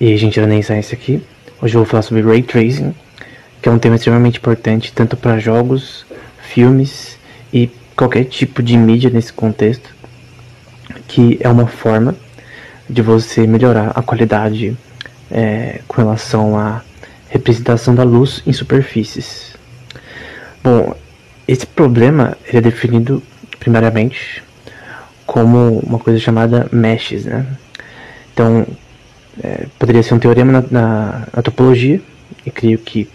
E aí, gente, nem Science aqui. Hoje eu vou falar sobre Ray Tracing, que é um tema extremamente importante tanto para jogos, filmes e qualquer tipo de mídia nesse contexto, que é uma forma de você melhorar a qualidade com relação à representação da luz em superfícies. Bom, esse problema ele é definido primariamente como uma coisa chamada meshes, né? Então, poderia ser um teorema na topologia, e creio que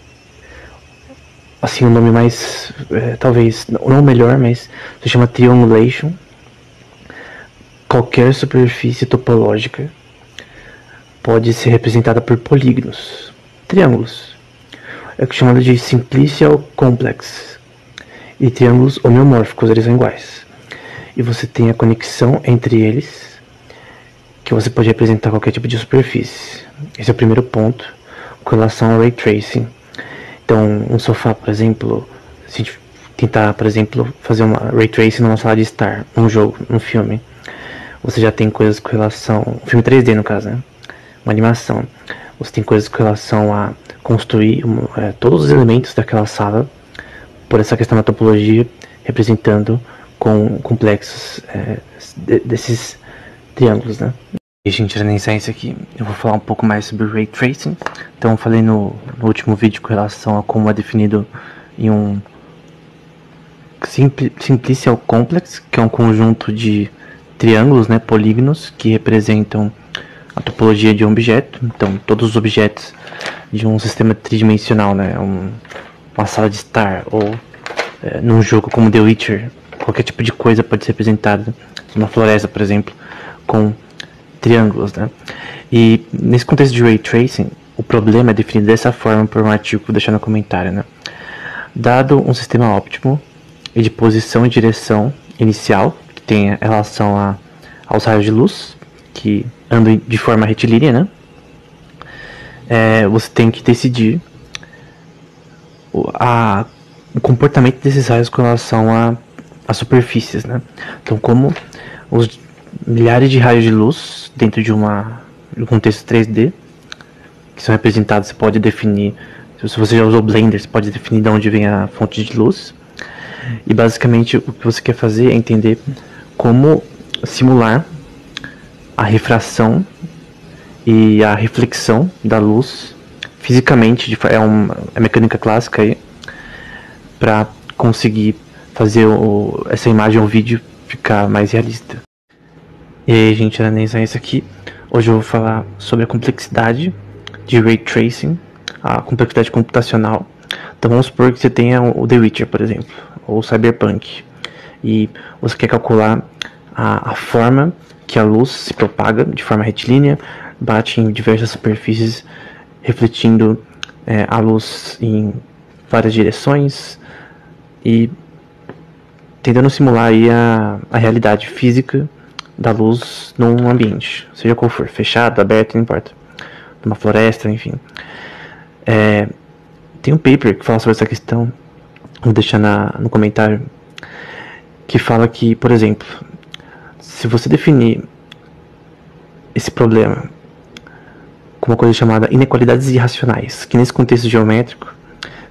assim o nome mais, talvez não o melhor, mas se chama triangulation. Qualquer superfície topológica pode ser representada por polígonos, triângulos. É chamado de simplicial complex, e triângulos homeomórficos, eles são iguais. E você tem a conexão entre eles, que você pode representar qualquer tipo de superfície. Esse é o primeiro ponto com relação ao Ray Tracing. Então, um sofá, por exemplo, se a gente tentar, por exemplo, fazer uma Ray Tracing numa sala de estar, num jogo, num filme, você já tem coisas com relação... um filme 3D, no caso, né? Uma animação. Você tem coisas com relação a construir todos os elementos daquela sala por essa questão da topologia, representando com complexos desses triângulos, né? E, gente, nem Science aqui, eu vou falar um pouco mais sobre o Ray Tracing. Então, eu falei no último vídeo com relação a como é definido em um simplicial complex, que é um conjunto de triângulos, né, polígonos, que representam a topologia de um objeto. Então, todos os objetos de um sistema tridimensional, né, uma sala de estar, ou num jogo como The Witcher, qualquer tipo de coisa pode ser representada, uma floresta, por exemplo, com triângulos, né? E nesse contexto de Ray Tracing, o problema é definido dessa forma por um artigo que vou deixar no comentário, né? Dado um sistema óptimo e de posição e direção inicial, que tem relação aos raios de luz, que andam de forma retilínea, né? Você tem que decidir o comportamento desses raios com relação a superfícies, né? Então, como os milhares de raios de luz dentro de um contexto 3D, que são representados, você pode definir, se você já usou Blender, você pode definir de onde vem a fonte de luz. E basicamente o que você quer fazer é entender como simular a refração e a reflexão da luz fisicamente, é mecânica clássica aí, para conseguir fazer essa imagem ou vídeo ficar mais realista. E aí, gente, era nem isso aqui. Hoje eu vou falar sobre a complexidade de Ray Tracing, a complexidade computacional. Então vamos supor que você tenha o The Witcher, por exemplo, ou o Cyberpunk, e você quer calcular a forma que a luz se propaga de forma retilínea, bate em diversas superfícies, refletindo a luz em várias direções e tentando simular aí a realidade física da luz num ambiente, seja qual for, fechado, aberto, não importa, numa floresta, enfim. Tem um paper que fala sobre essa questão, vou deixar no comentário, que fala que, por exemplo, se você definir esse problema com uma coisa chamada inequalidades irracionais, que nesse contexto geométrico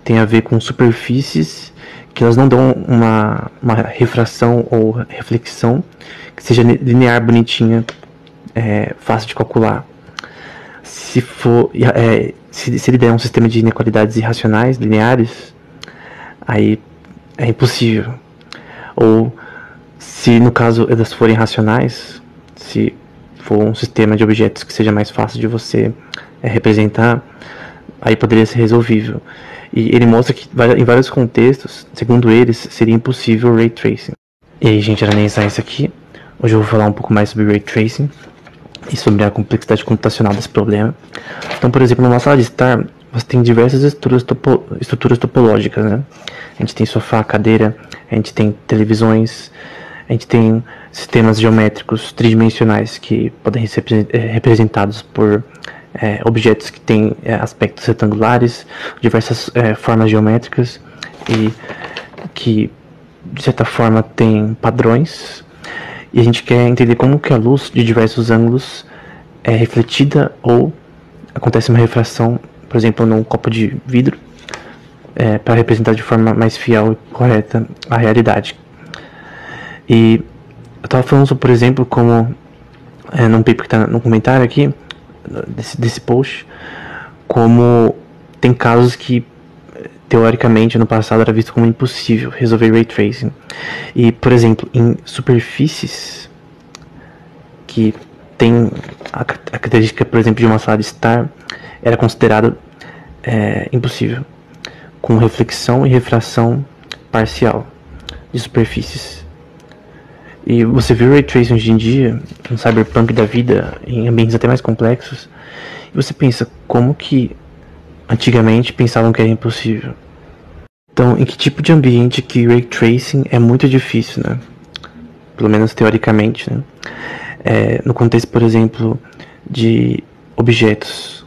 tem a ver com superfícies que elas não dão uma refração ou reflexão que seja linear, bonitinha, fácil de calcular. Se ele der um sistema de inequalidades irracionais, lineares, aí é impossível. Ou se no caso elas forem racionais, se for um sistema de objetos que seja mais fácil de você representar, aí poderia ser resolvível. E ele mostra que em vários contextos, segundo eles, seria impossível o Ray Tracing. E aí, gente, era nem isso aqui. Hoje eu vou falar um pouco mais sobre Ray Tracing e sobre a complexidade computacional desse problema. Então, por exemplo, numa sala de estar, você tem diversas estruturas topológicas, né? A gente tem sofá, cadeira, a gente tem televisões, a gente tem sistemas geométricos tridimensionais que podem ser representados por objetos que têm aspectos retangulares, diversas formas geométricas e que, de certa forma, têm padrões. E a gente quer entender como que a luz de diversos ângulos é refletida ou acontece uma refração, por exemplo, num copo de vidro, para representar de forma mais fiel e correta a realidade. E eu estava falando sobre, por exemplo, como num paper que está no comentário aqui desse post, como tem casos que teoricamente no passado era visto como impossível resolver Ray Tracing. E, por exemplo, em superfícies que tem a característica, por exemplo, de uma sala de estar, era considerado impossível, com reflexão e refração parcial de superfícies. E você vê o Ray Tracing hoje em dia, no cyberpunk da vida, em ambientes até mais complexos, e você pensa, como que antigamente pensavam que era impossível? Então, em que tipo de ambiente que Ray Tracing é muito difícil, né? Pelo menos teoricamente, né? No contexto, por exemplo, de objetos,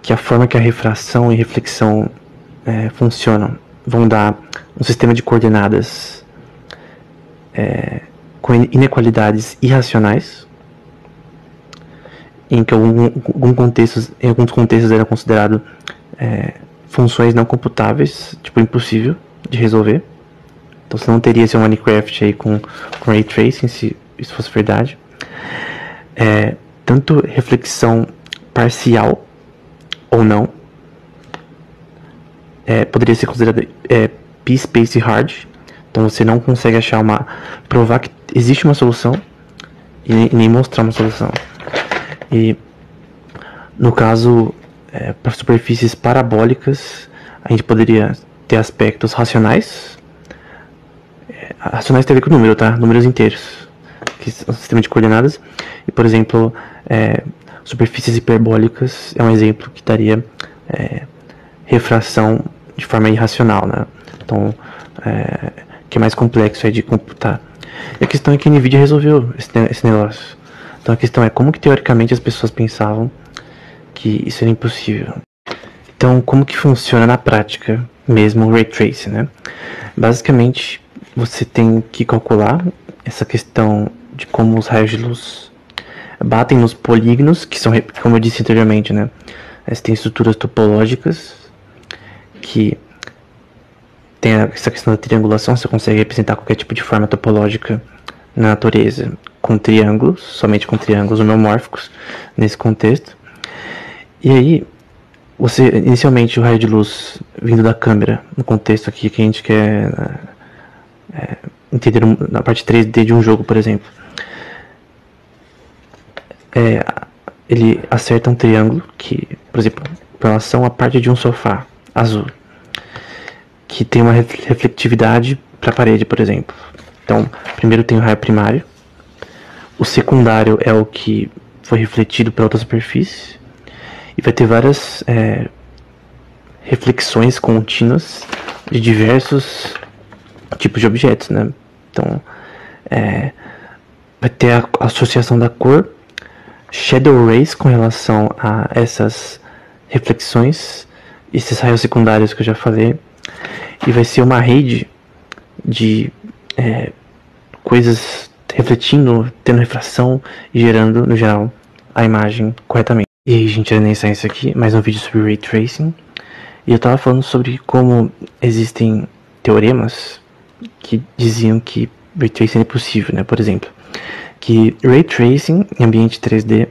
que a forma que a refração e reflexão funcionam, vão dar um sistema de coordenadas com inequalidades irracionais, em que em alguns contextos era considerado funções não computáveis, tipo impossível de resolver. Então você não teria esse Minecraft aí com Ray Tracing, se isso fosse verdade. Tanto reflexão parcial ou não poderia ser considerado p-space hard. Então você não consegue provar que existe uma solução e nem mostrar uma solução. E no caso, para superfícies parabólicas, a gente poderia ter aspectos racionais. Racionais tem a ver com número, tá? Números inteiros, que é um sistema de coordenadas. E, por exemplo, superfícies hiperbólicas é um exemplo que daria refração de forma irracional, né? Então, que é mais complexo de computar. E a questão é que a NVIDIA resolveu esse negócio. Então a questão é como que teoricamente as pessoas pensavam que isso era impossível. Então, como que funciona na prática mesmo o Ray Tracing, né? Basicamente, você tem que calcular essa questão de como os raios de luz batem nos polígonos, que são, como eu disse anteriormente, né? Você tem estruturas topológicas que tem essa questão da triangulação. Você consegue representar qualquer tipo de forma topológica na natureza com triângulos, somente com triângulos homomórficos nesse contexto. E aí, inicialmente o raio de luz vindo da câmera, no contexto aqui que a gente quer entender na parte 3D de um jogo, por exemplo, ele acerta um triângulo que, por exemplo, em relação à parte de um sofá azul, que tem uma reflectividade para a parede, por exemplo. Então, primeiro tem o raio primário, o secundário é o que foi refletido para outra superfície, e vai ter várias reflexões contínuas de diversos tipos de objetos, né? Então, vai ter a associação da cor, shadow rays com relação a essas reflexões, esses raios secundários que eu já falei, e vai ser uma rede de coisas refletindo, tendo refração e gerando, no geral, a imagem corretamente. E aí, gente, era isso aqui, mais um vídeo sobre Ray Tracing. E eu tava falando sobre como existem teoremas que diziam que Ray Tracing é possível, né? Por exemplo, que Ray Tracing em ambiente 3D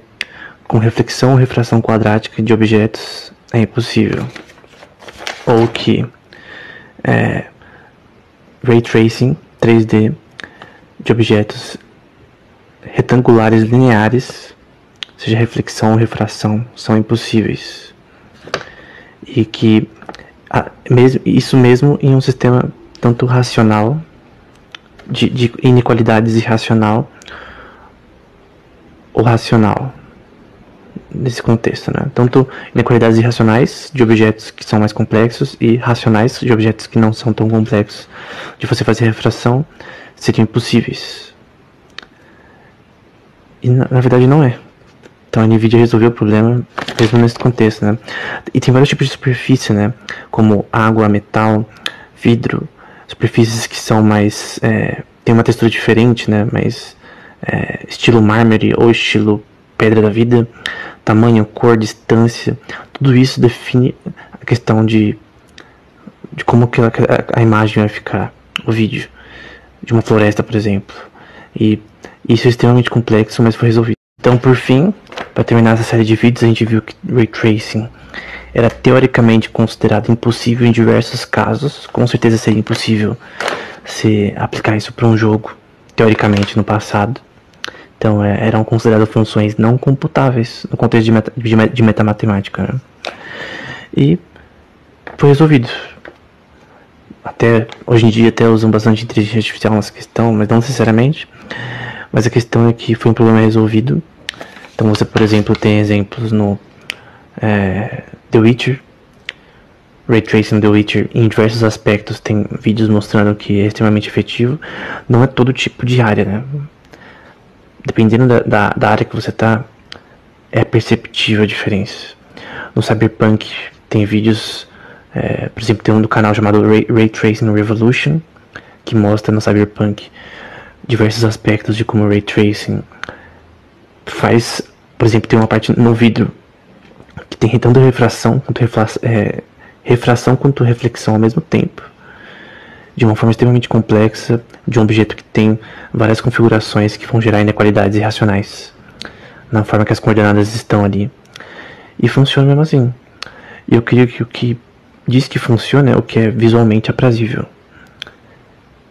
com reflexão ou refração quadrática de objetos é impossível. Ou que Ray Tracing 3D de objetos retangulares lineares, seja reflexão ou refração, são impossíveis. E que isso mesmo em um sistema tanto racional, de inequalidades irracional ou racional, nesse contexto, né? Tanto inequalidades irracionais de objetos que são mais complexos e racionais de objetos que não são tão complexos de você fazer refração seriam impossíveis. E na verdade não é. Então a NVIDIA resolveu o problema mesmo nesse contexto, né? E tem vários tipos de superfície, né? Como água, metal, vidro, superfícies que são mais tem uma textura diferente, né? Mais estilo mármore ou estilo pedra da vida, tamanho, cor, distância, tudo isso define a questão de como que a imagem vai ficar, o vídeo, de uma floresta, por exemplo. E isso é extremamente complexo, mas foi resolvido. Então, por fim, para terminar essa série de vídeos, a gente viu que Ray Tracing era teoricamente considerado impossível em diversos casos. Com certeza seria impossível se aplicar isso para um jogo, teoricamente, no passado. Então eram consideradas funções não computáveis no contexto de metamatemática, né? E foi resolvido. Até hoje em dia até usam bastante inteligência artificial nessa questão, mas não necessariamente. Mas a questão é que foi um problema resolvido. Então você, por exemplo, tem exemplos no The Witcher, Ray Tracing The Witcher, em diversos aspectos. Tem vídeos mostrando que é extremamente efetivo. Não é todo tipo de área, né? Dependendo da área que você tá, é perceptível a diferença. No Cyberpunk tem vídeos, por exemplo, tem um do canal chamado Ray Tracing Revolution, que mostra no Cyberpunk diversos aspectos de como o Ray Tracing faz. Por exemplo, tem uma parte no vidro que tem tanto refração quanto reflexão ao mesmo tempo, de uma forma extremamente complexa, de um objeto que tem várias configurações que vão gerar inequalidades irracionais na forma que as coordenadas estão ali. E funciona mesmo assim. E eu queria que o que diz que funciona é o que é visualmente aprazível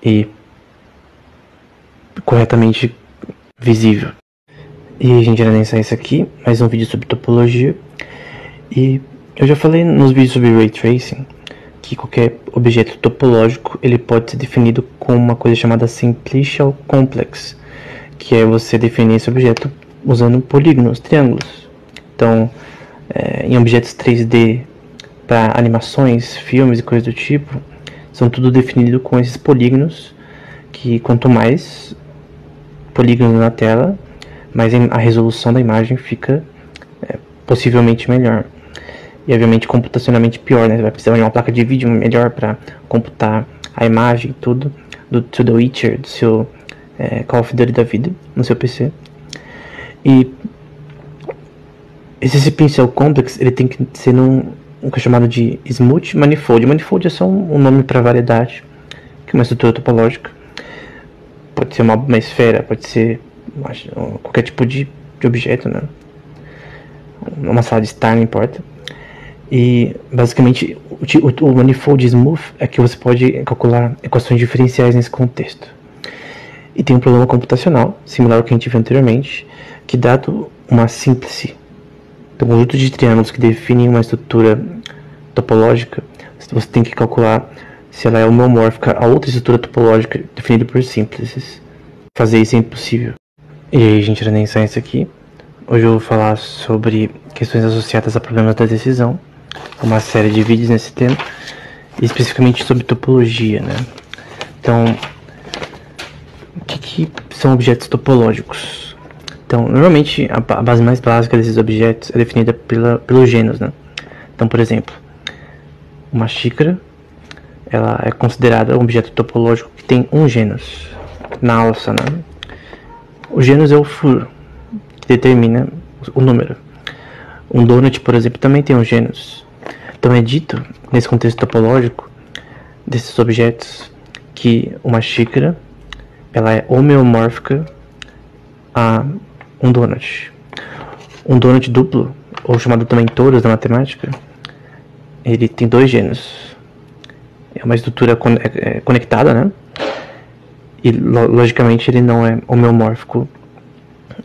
e corretamente visível. E, gente, era nem só isso aqui, mais um vídeo sobre topologia. E eu já falei nos vídeos sobre Ray Tracing que qualquer objeto topológico ele pode ser definido com uma coisa chamada Simplicial Complex, que é você definir esse objeto usando polígonos, triângulos. Então, em objetos 3D para animações, filmes e coisas do tipo, são tudo definido com esses polígonos, que quanto mais polígonos na tela, mais a resolução da imagem fica possivelmente melhor. E obviamente computacionalmente pior, né? Você vai precisar de uma placa de vídeo melhor para computar a imagem e tudo do seu The Witcher, do seu Call of Duty da vida, no seu PC. E esse Simplicial Complex, ele tem que ser num que é chamado de Smooth Manifold. Manifold é só um nome para variedade, que é uma estrutura topológica. Pode ser uma esfera, pode ser qualquer tipo de objeto, né? Uma sala de estar, não importa. E basicamente o manifold smooth é que você pode calcular equações diferenciais nesse contexto. E tem um problema computacional, similar ao que a gente viu anteriormente, que dado uma síntese do conjunto de triângulos que definem uma estrutura topológica, você tem que calcular se ela é homeomórfica a outra estrutura topológica definida por sínteses. Fazer isso é impossível. E aí, gente, era nem só isso aqui. Hoje eu vou falar sobre questões associadas a problemas da decisão, uma série de vídeos nesse tema, e especificamente sobre topologia, né? Então, o que são objetos topológicos? Então, normalmente a base mais básica desses objetos é definida pelos gêneros, né? Então, por exemplo, uma xícara, ela é considerada um objeto topológico que tem um gênus na alça, né? O gênus é o furo que determina o número. Um donut, por exemplo, também tem um gênus. Então é dito, nesse contexto topológico desses objetos, que uma xícara ela é homeomórfica a um donut. Um donut duplo, ou chamado também torus na matemática, ele tem dois gênus. É uma estrutura conectada, né? E logicamente ele não é homeomórfico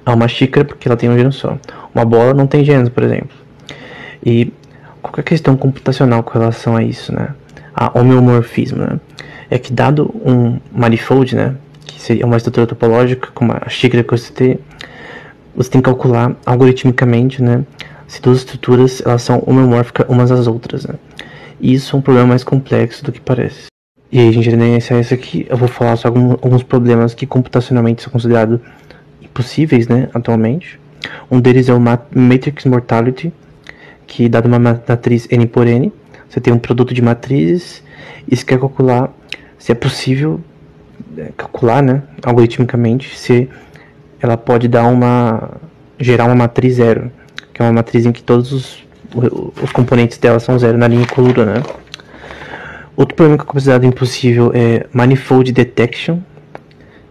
a uma xícara porque ela tem um gênus só. Uma bola não tem gênus, por exemplo. E qualquer questão computacional com relação a isso, né? A homeomorfismo, né? É que dado um manifold, né? Que seria uma estrutura topológica como a xícara que você tem que calcular algoritmicamente, né? Se duas estruturas elas são homeomórficas umas às outras, né? E isso é um problema mais complexo do que parece. E aí, gente, nesse aqui eu vou falar sobre alguns problemas que computacionalmente são considerados impossíveis, né, atualmente. Um deles é o Matrix Mortality, que dado uma matriz n por n, você tem um produto de matrizes e você quer calcular se é possível calcular, né, algoritmicamente, se ela pode dar uma gerar uma matriz zero, que é uma matriz em que todos os componentes dela são zero na linha incolora, né? Outro problema que é considerado impossível é manifold detection,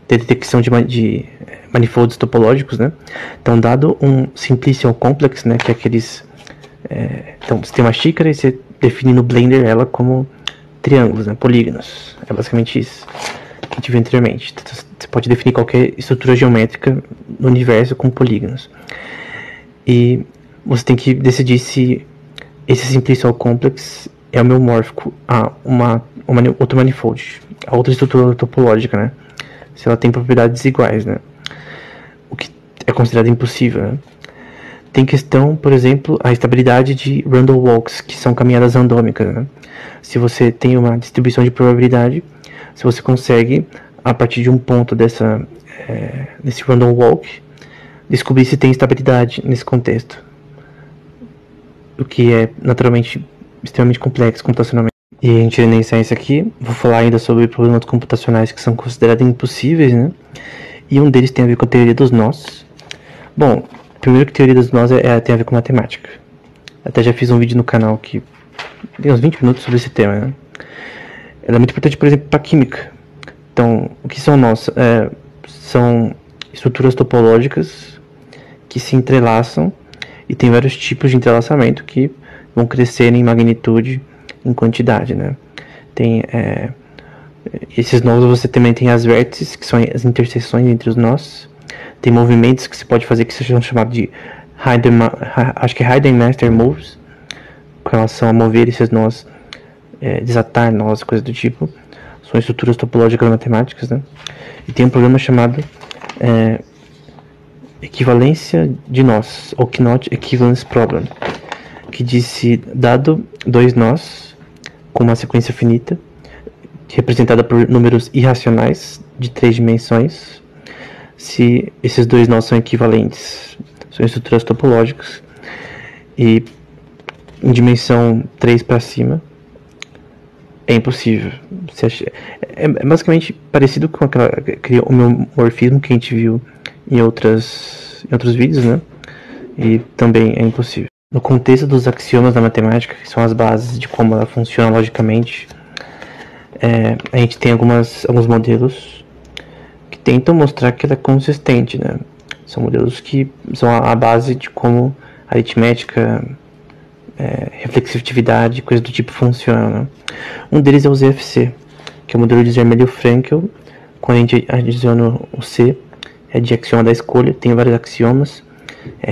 detecção de manifolds topológicos, né? Então, dado um simplicial complex, né, que é aqueles... então, você tem uma xícara e você define no Blender ela como triângulos, né, polígonos. É basicamente isso que a gente viu anteriormente. Então, você pode definir qualquer estrutura geométrica no universo com polígonos. E você tem que decidir se esse simplicial complex é homeomórfico a outro manifold, a outra estrutura topológica, né? Se ela tem propriedades iguais, né? O que é considerado impossível, né? Tem questão, por exemplo, a estabilidade de random walks, que são caminhadas randômicas, né? Se você tem uma distribuição de probabilidade, se você consegue, a partir de um ponto desse random walk, descobrir se tem estabilidade nesse contexto. O que é, naturalmente, extremamente complexo computacionalmente. E a gente nem sai isso aqui. Vou falar ainda sobre problemas computacionais que são considerados impossíveis, né? E um deles tem a ver com a teoria dos nós. Bom, primeiro que a teoria dos nós tem a ver com matemática. Até já fiz um vídeo no canal que tem uns 20 minutos sobre esse tema, né? Ela é muito importante, por exemplo, para química. Então, o que são nós? São estruturas topológicas que se entrelaçam e tem vários tipos de entrelaçamento que vão crescer em magnitude, em quantidade, né? Tem esses nós, você também tem as vértices, que são as interseções entre os nós. Tem movimentos que você pode fazer que sejam chamados de hidden master moves, com relação a mover esses nós, desatar nós, coisas do tipo. São estruturas topológicas matemáticas, né? E tem um problema chamado equivalência de nós, ou Knot Equivalence Problem, que diz se dado dois nós com uma sequência finita, representada por números irracionais de 3 dimensões, se esses dois nós são equivalentes. São estruturas topológicas e em dimensão 3 para cima é impossível. É basicamente parecido com aquele homeomorfismo que a gente viu em outros vídeos, né? E também é impossível. No contexto dos axiomas da matemática, que são as bases de como ela funciona logicamente, a gente tem alguns modelos que tentam mostrar que ela é consistente, né? São modelos que são a base de como a aritmética, reflexividade, coisas do tipo funcionam, né? Um deles é o ZFC, que é o modelo de Zermelo-Fraenkel. Quando a gente adiciona o C, é de axioma da escolha, tem vários axiomas.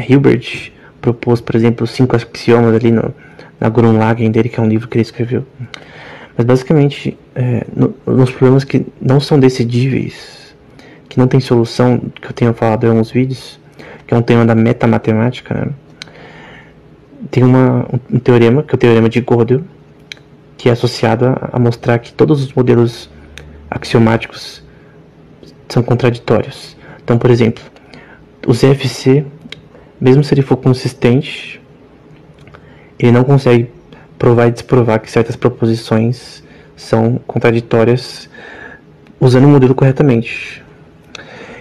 Hilbert propôs, por exemplo, 5 axiomas ali na Grundlagen dele, que é um livro que ele escreveu. Mas basicamente, nos problemas que não são decidíveis, que não tem solução, que eu tenho falado em alguns vídeos, que é um tema da metamatemática, né? Tem um teorema, que é o teorema de Gödel, que é associado a mostrar que todos os modelos axiomáticos são contraditórios. Então, por exemplo, o ZFC, mesmo se ele for consistente, ele não consegue provar e desprovar que certas proposições são contraditórias usando o modelo corretamente.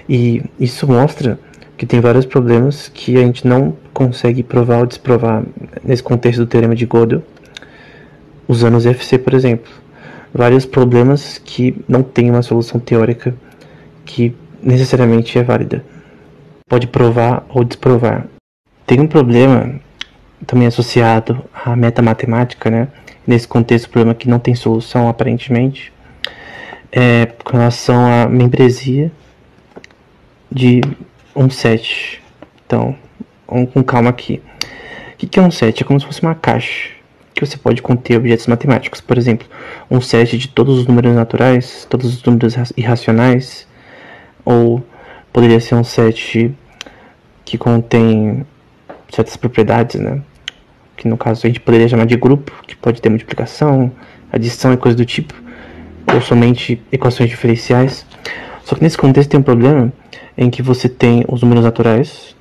E isso mostra que tem vários problemas que a gente não consegue provar ou desprovar nesse contexto do teorema de Gödel, usando o ZFC, por exemplo. Vários problemas que não tem uma solução teórica que necessariamente é válida. Pode provar ou desprovar. Tem um problema também associado à metamatemática, né? Nesse contexto, o problema que não tem solução aparentemente, com relação à membresia de um set. Então, vamos com calma aqui. O que é um set? É como se fosse uma caixa que você pode conter objetos matemáticos. Por exemplo, um set de todos os números naturais, todos os números irracionais, ou poderia ser um set que contém certas propriedades, né? Que no caso a gente poderia chamar de grupo, que pode ter multiplicação, adição e coisas do tipo, ou somente equações diferenciais. Só que nesse contexto tem um problema em que você tem os números naturais,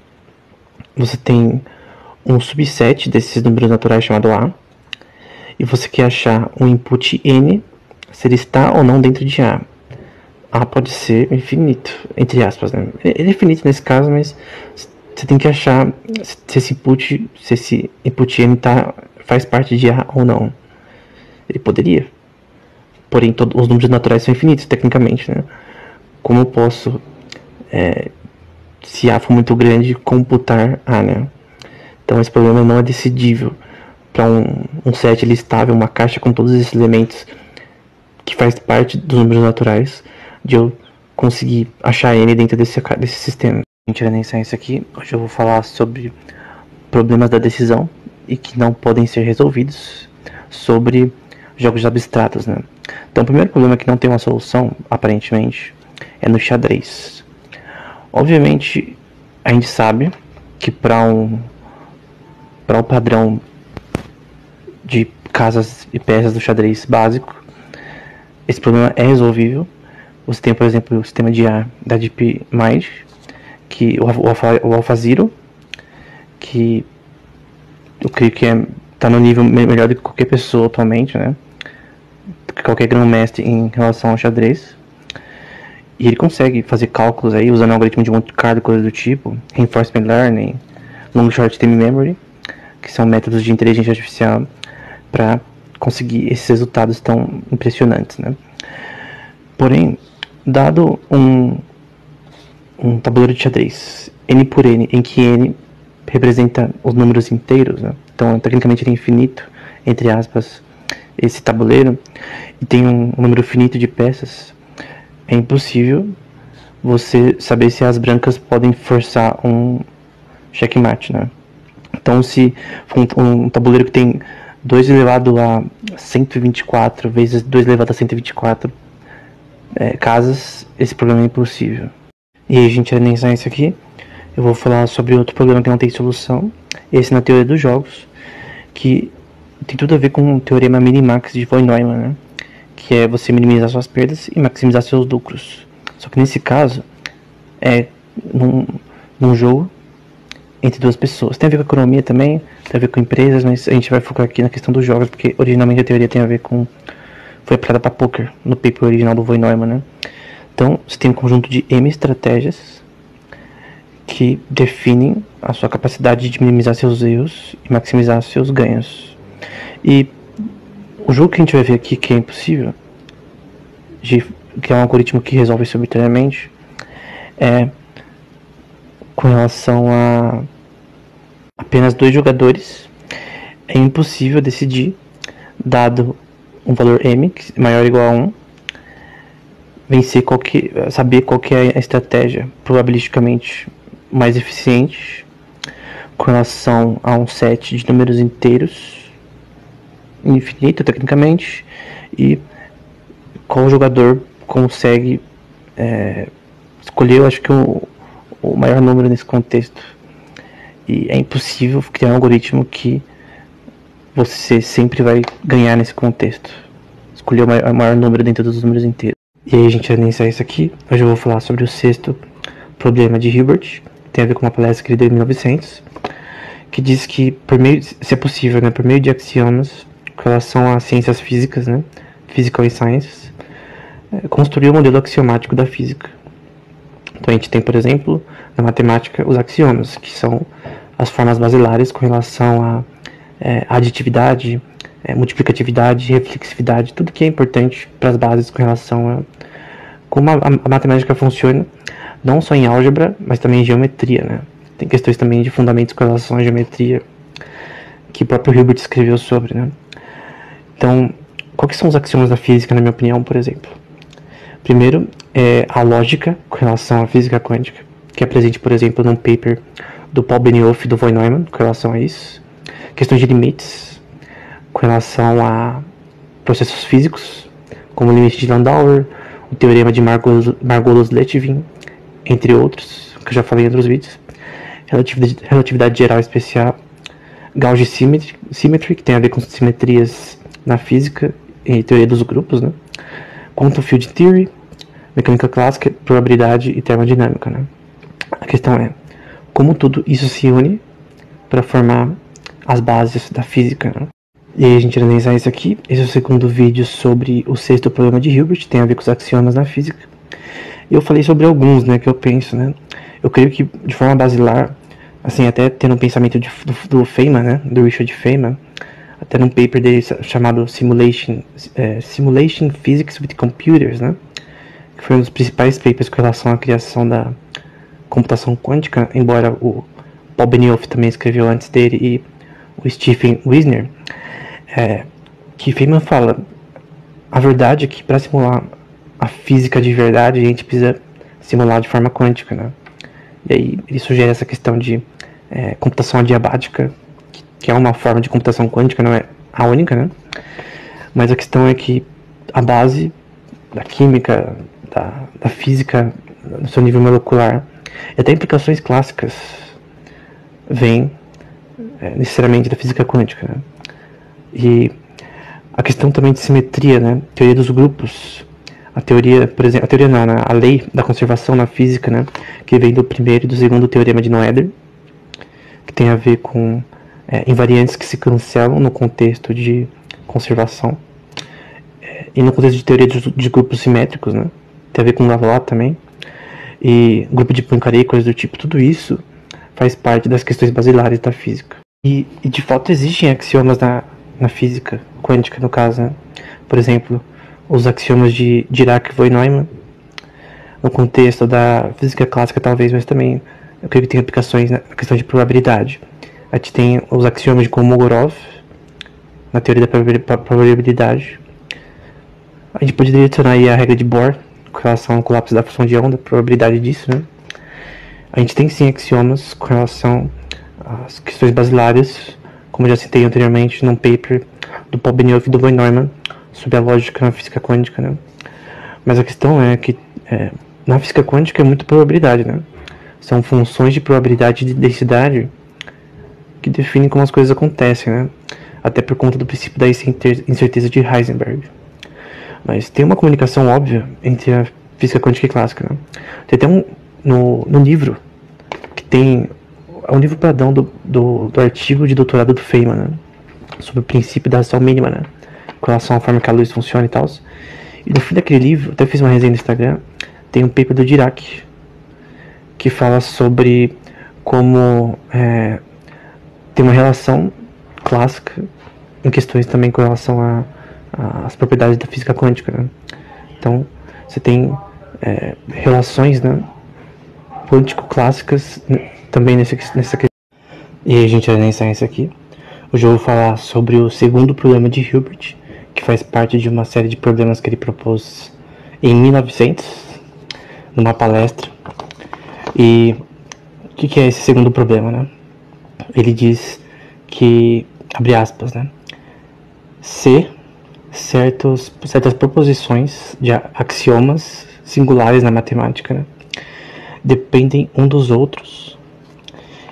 você tem um subset desses números naturais chamado A, e você quer achar um input n, se ele está ou não dentro de A. A pode ser infinito, entre aspas, né? Ele é infinito nesse caso, mas você tem que achar se esse input n faz parte de A ou não. Ele poderia. Porém, os números naturais são infinitos, tecnicamente, né? Como eu posso, se A for muito grande, computar A, né? Então esse problema não é decidível para um set listável, uma caixa com todos esses elementos que faz parte dos números naturais, de eu conseguir achar N dentro desse sistema. Gente, nem isso aqui. Hoje eu vou falar sobre problemas da decisão e que não podem ser resolvidos sobre jogos abstratos, né? Então o primeiro problema que não tem uma solução, aparentemente, é no xadrez. Obviamente, a gente sabe que para um padrão de casas e peças do xadrez básico, esse problema é resolvível. Você tem, por exemplo, o sistema de A da DeepMind, que o AlphaZero, que eu creio que está no nível melhor do que qualquer pessoa atualmente, né? Qualquer grão-mestre em relação ao xadrez. E ele consegue fazer cálculos aí usando algoritmo de Monte Carlo, coisa do tipo, Reinforcement Learning, Long Short Term Memory, que são métodos de inteligência artificial para conseguir esses resultados tão impressionantes, né? Porém, dado um tabuleiro de xadrez n por n, em que n representa os números inteiros, né? Então tecnicamente ele é infinito, entre aspas, esse tabuleiro, e tem um número finito de peças, é impossível você saber se as brancas podem forçar um checkmate, né? Então se for um tabuleiro que tem 2 elevado a 124 vezes 2 elevado a 124 casas, esse problema é impossível. E aí, gente, nem só isso aqui, eu vou falar sobre outro problema que não tem solução, esse na teoria dos jogos, que tem tudo a ver com o teorema minimax de von Neumann, né? Que é você minimizar suas perdas e maximizar seus lucros. Só que nesse caso, num jogo entre duas pessoas. Tem a ver com economia também, tem a ver com empresas, mas a gente vai focar aqui na questão dos jogos, porque originalmente a teoria tem a ver com... foi aplicada para poker, no paper original do von Neumann, né? Então, você tem um conjunto de M estratégias que definem a sua capacidade de minimizar seus erros e maximizar seus ganhos. E o jogo que a gente vai ver aqui, que é impossível, que é um algoritmo que resolve isso arbitrariamente, é com relação a apenas 2 jogadores. É impossível decidir, dado um valor M, que é maior ou igual a 1, saber qual que é a estratégia probabilisticamente mais eficiente com relação a um set de números inteiros, infinito tecnicamente, e qual jogador consegue escolher, eu acho que o maior número nesse contexto. E é impossível criar um algoritmo que você sempre vai ganhar nesse contexto, escolher o maior número dentro dos números inteiros. E aí, a gente vai iniciar isso aqui. Hoje eu vou falar sobre o 6º problema de Hilbert, tem a ver com uma palestra que ele deu em 1900, que diz que, se é possível, né, por meio de axiomas com relação às ciências físicas, né, physical sciences, construir um modelo axiomático da física. Então a gente tem, por exemplo, na matemática, os axiomas, que são as formas basilares com relação a aditividade, multiplicatividade, reflexividade, tudo que é importante para as bases com relação a como a matemática funciona, não só em álgebra, mas também em geometria, né? Tem questões também de fundamentos com relação à geometria, que o próprio Hilbert escreveu sobre, né? Então, quais são os axiomas da física, na minha opinião, por exemplo? Primeiro, é a lógica com relação à física quântica, que é presente, por exemplo, num paper do Paul Benioff e do von Neumann, com relação a isso. Questões de limites, com relação a processos físicos, como o limite de Landauer, o teorema de Margolis-Letvin, entre outros, que eu já falei em outros vídeos. Relatividade geral especial, Gauge Symmetry, que tem a ver com simetrias na física e teoria dos grupos, né? Quantum Field Theory, mecânica clássica, probabilidade e termodinâmica, né? A questão é como tudo isso se une para formar as bases da física, né? E aí a gente vai analisar isso aqui. Esse é o segundo vídeo sobre o 6º problema de Hilbert, tem a ver com os axiomas na física. Eu falei sobre alguns, né, que eu penso, né? Eu creio que, de forma basilar, assim, até tendo um pensamento do Feynman, né, do Richard Feynman, até num paper dele chamado Simulation Physics with Computers, né, que foi um dos principais papers com relação à criação da computação quântica, embora o Paul Benioff também escreveu antes dele e o Stephen Wisner, que Feynman fala, a verdade é que para simular a física de verdade a gente precisa simular de forma quântica, né? E aí ele sugere essa questão de computação adiabática, que é uma forma de computação quântica, não é a única, né? Mas a questão é que a base da química, da física no seu nível molecular, e até implicações clássicas, vem necessariamente da física quântica, né? E a questão também de simetria, né? Teoria dos grupos, a teoria, por exemplo, a teoria não, né? A lei da conservação na física, né? Que vem do primeiro e do segundo teorema de Noether, que tem a ver com invariantes que se cancelam no contexto de conservação, e no contexto de teoria de grupos simétricos, né? Tem a ver com Galois também, e grupo de Poincaré, coisas do tipo. Tudo isso faz parte das questões basilares da física. E de fato existem axiomas na física quântica, no caso, né? Por exemplo, os axiomas de Dirac, Von Neumann, no contexto da física clássica talvez, mas também eu creio que tem aplicações na questão de probabilidade. A gente tem os axiomas de Kolmogorov, na teoria da probabilidade. A gente poderia adicionar aí a regra de Bohr, com relação ao colapso da função de onda, a probabilidade disso, né? A gente tem sim axiomas com relação às questões basilares, como eu já citei anteriormente num paper do Paul Benioff e do Von Neumann, sobre a lógica na física quântica, né? Mas a questão é que na física quântica é muita probabilidade, né? São funções de probabilidade e de densidade que definem como as coisas acontecem, né? Até por conta do princípio da incerteza de Heisenberg. Mas tem uma comunicação óbvia entre a física quântica e clássica, né? Tem até no livro que tem um livro padrão do artigo de doutorado do Feynman, né? Sobre o princípio da ação mínima, né? Com relação à forma que a luz funciona e tal. E no fim daquele livro, até fiz uma resenha no Instagram, tem um paper do Dirac que fala sobre como tem uma relação clássica em questões também com relação às propriedades da física quântica, né? Então você tem relações, né, quântico-clássicas também nessa questão. E aí, gente, nem isso aqui. Hoje eu vou falar sobre o segundo problema de Hilbert, que faz parte de uma série de problemas que ele propôs em 1900, numa palestra. E o que é esse segundo problema, né? Ele diz que, abre aspas, né? Se certas proposições de axiomas singulares na matemática, né, dependem um dos outros,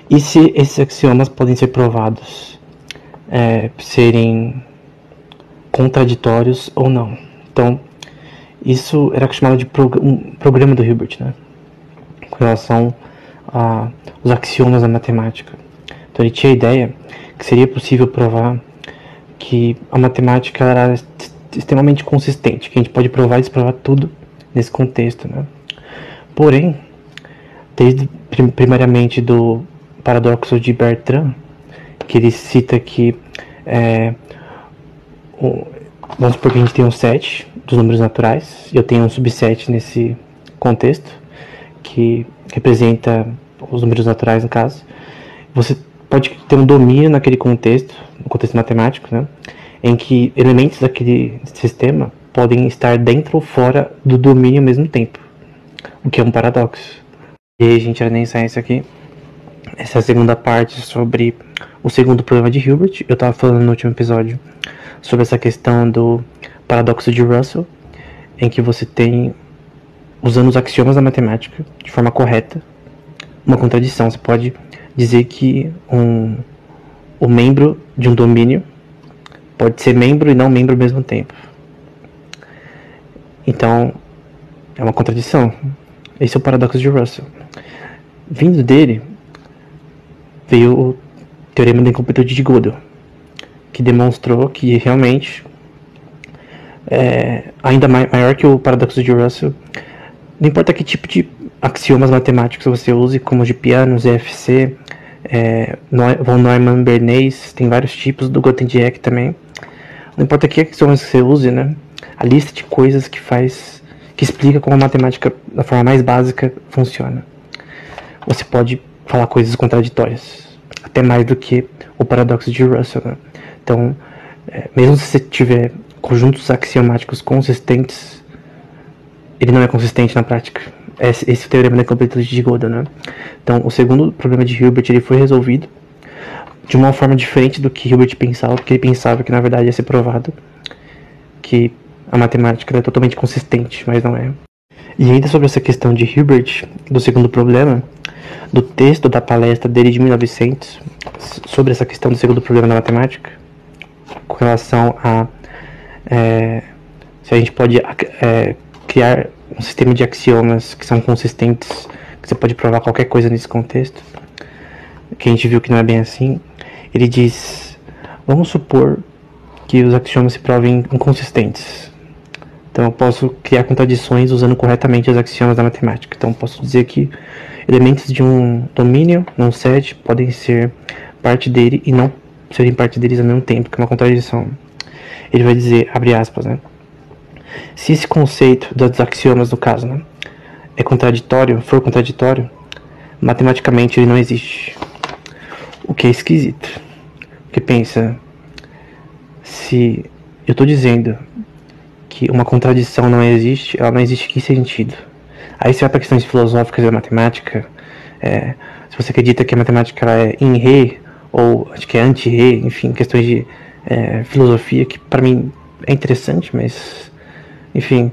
e se esses axiomas podem ser provados serem contraditórios ou não. Então, isso era chamado de programa do Hilbert, né, com relação aos axiomas da matemática. Então ele tinha a ideia que seria possível provar que a matemática era extremamente consistente, que a gente pode provar e desprovar tudo nesse contexto, né? Porém, desde primariamente do paradoxo de Bertrand, que ele cita que vamos supor que a gente tem um set dos números naturais, e eu tenho um subset nesse contexto, que representa os números naturais, no caso. Você pode ter um domínio naquele contexto, no contexto matemático, né, em que elementos daquele sistema podem estar dentro ou fora do domínio ao mesmo tempo, o que é um paradoxo. E aí, gente, era nem isso aqui. Essa é a segunda parte sobre o segundo problema de Hilbert. Eu estava falando no último episódio sobre essa questão do paradoxo de Russell, em que você tem, usando os axiomas da matemática de forma correta, uma contradição. Você pode dizer que o membro de um domínio pode ser membro e não membro ao mesmo tempo. Então, é uma contradição. Esse é o paradoxo de Russell. Vindo dele, veio o teorema da incompletude de Gödel, que demonstrou que realmente ainda maior que o paradoxo de Russell. Não importa que tipo de axiomas matemáticos você use, como os de Peano, ZFC, von Neumann, Bernays, tem vários tipos, do Grothendieck também. Não importa que axiomas que você use, né? A lista de coisas que explica como a matemática, da forma mais básica, funciona. Você pode falar coisas contraditórias, até mais do que o paradoxo de Russell, né? Então, mesmo se você tiver conjuntos axiomáticos consistentes, ele não é consistente na prática. Esse é o teorema da incompletude de Gödel, né? Então, o segundo problema de Hilbert ele foi resolvido de uma forma diferente do que Hilbert pensava, porque ele pensava que na verdade ia ser provado que a matemática é totalmente consistente, mas não é. E ainda sobre essa questão de Hilbert, do segundo problema, do texto da palestra dele de 1900, sobre essa questão do segundo problema da matemática, com relação a se a gente pode criar um sistema de axiomas que são consistentes, que você pode provar qualquer coisa nesse contexto, que a gente viu que não é bem assim. Ele diz, vamos supor que os axiomas se provem inconsistentes. Então eu posso criar contradições usando corretamente os axiomas da matemática. Então eu posso dizer que elementos de um domínio, num set, podem ser parte dele e não serem parte deles ao mesmo tempo, que é uma contradição. Ele vai dizer, abre aspas, né? Se esse conceito dos axiomas, no caso, né, for contraditório, matematicamente ele não existe. O que é esquisito. Porque pensa, se eu estou dizendo que uma contradição não existe, ela não existe em que sentido? Aí você vai para questões filosóficas da matemática, se você acredita que a matemática ela é in re, ou acho que é anti-re, enfim, questões de filosofia, que para mim é interessante, mas enfim,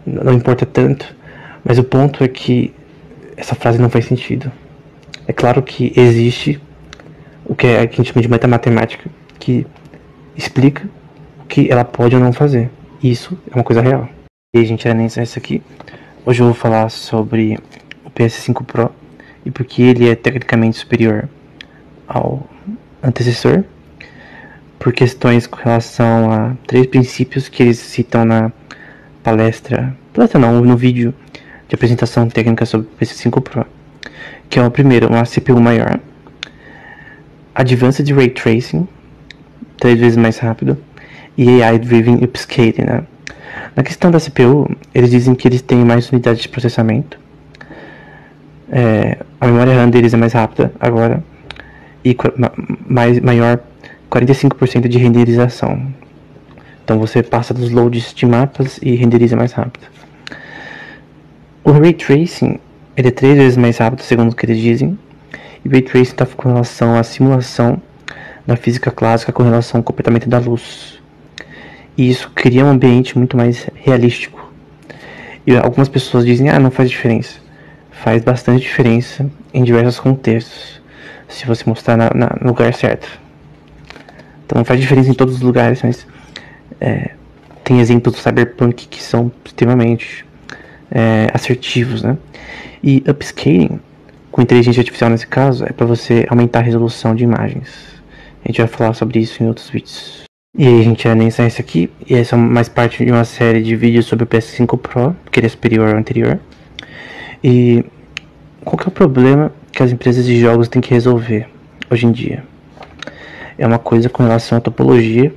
não importa tanto. Mas o ponto é que essa frase não faz sentido. É claro que existe o que a gente chama de metamatemática, que explica o que ela pode ou não fazer. Isso é uma coisa real. E a gente era nem isso aqui. Hoje eu vou falar sobre o PS5 Pro e porque ele é tecnicamente superior ao antecessor, por questões com relação a 3 princípios que eles citam na no vídeo de apresentação técnica sobre o PS5 Pro, que é o primeiro, uma CPU maior, Advanced Ray Tracing, 3 vezes mais rápido, e AI Driven Upscaling, né? Na questão da CPU, eles dizem que eles têm mais unidades de processamento, a memória RAM deles é mais rápida agora, e maior 45% de renderização. Então você passa dos loads de mapas e renderiza mais rápido. O Ray Tracing ele é 3 vezes mais rápido, segundo o que eles dizem. E o Ray Tracing está com relação à simulação da física clássica com relação ao comportamento da luz. E isso cria um ambiente muito mais realístico. E algumas pessoas dizem, não faz diferença. Faz bastante diferença em diversos contextos, se você mostrar no lugar certo. Então não faz diferença em todos os lugares, mas tem exemplos do Cyberpunk que são extremamente assertivos, né? E upscaling, com inteligência artificial nesse caso, é para você aumentar a resolução de imagens. A gente vai falar sobre isso em outros vídeos. E aí a gente nem esse aqui, e essa é mais parte de uma série de vídeos sobre o PS5 Pro, que ele é superior ao anterior. E qual que é o problema que as empresas de jogos têm que resolver hoje em dia? É uma coisa com relação à topologia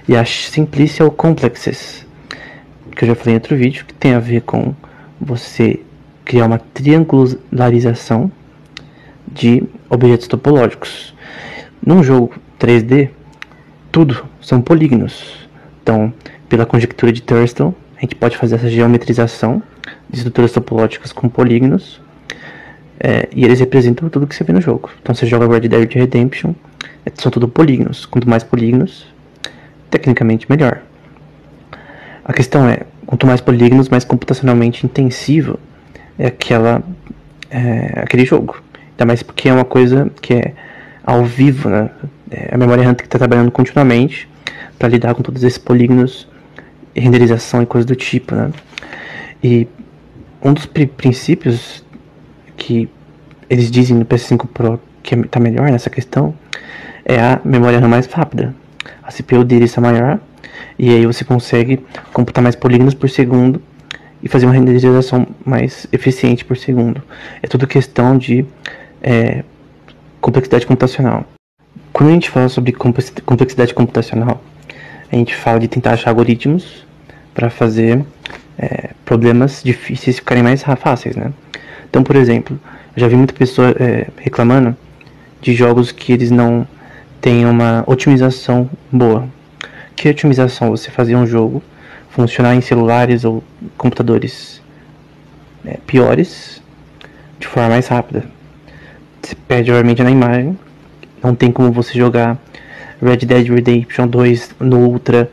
e a Simplicial Complexes, que eu já falei em outro vídeo, que tem a ver com você criar uma triangularização de objetos topológicos. Num jogo 3D, tudo são polígonos. Então, pela conjectura de Thurston, a gente pode fazer essa geometrização de estruturas topológicas com polígonos, e eles representam tudo que você vê no jogo. Então, você joga Red Dead Redemption, são tudo polígonos. Quanto mais polígonos, tecnicamente melhor. A questão é, quanto mais polígonos, mais computacionalmente intensivo é aquele jogo. Ainda mais porque é uma coisa que é ao vivo, né? A memória RAM tem que estar trabalhando continuamente para lidar com todos esses polígonos, renderização e coisas do tipo, né? E um dos princípios que eles dizem no PS5 Pro que está melhor nessa questão é a memória RAM mais rápida. A CPU dele está maior e aí você consegue computar mais polígonos por segundo e fazer uma renderização mais eficiente por segundo. É tudo questão de complexidade computacional. Quando a gente fala sobre complexidade computacional, a gente fala de tentar achar algoritmos para fazer problemas difíceis ficarem mais fáceis, né? Então, por exemplo, eu já vi muita pessoa reclamando de jogos que eles não têm uma otimização boa. Que otimização? Você fazer um jogo funcionar em celulares ou computadores piores de forma mais rápida. Você perde obviamente na imagem. Não tem como você jogar Red Dead Redemption 2 no Ultra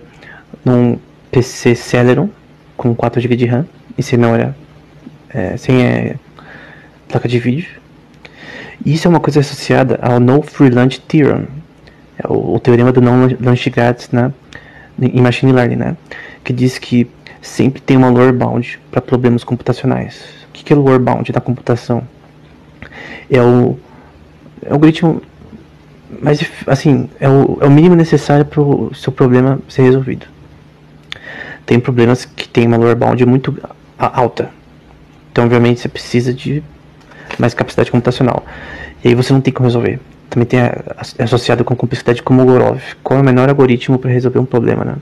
num PC Celeron com 4 GB de RAM e sem memória, sem placa de vídeo. Isso é uma coisa associada ao No Free Lunch Theorem, o teorema do não lanche grátis em Machine Learning, né? Que diz que sempre tem uma lower bound para problemas computacionais. O que é lower bound na computação? É o algoritmo, mas assim, é o mínimo necessário para o seu problema ser resolvido. Tem problemas que tem uma lower bound muito alta, então obviamente você precisa de mais capacidade computacional, e aí você não tem como resolver. Também tem associado com complexidade como o Gorov. Qual é o menor algoritmo para resolver um problema, né?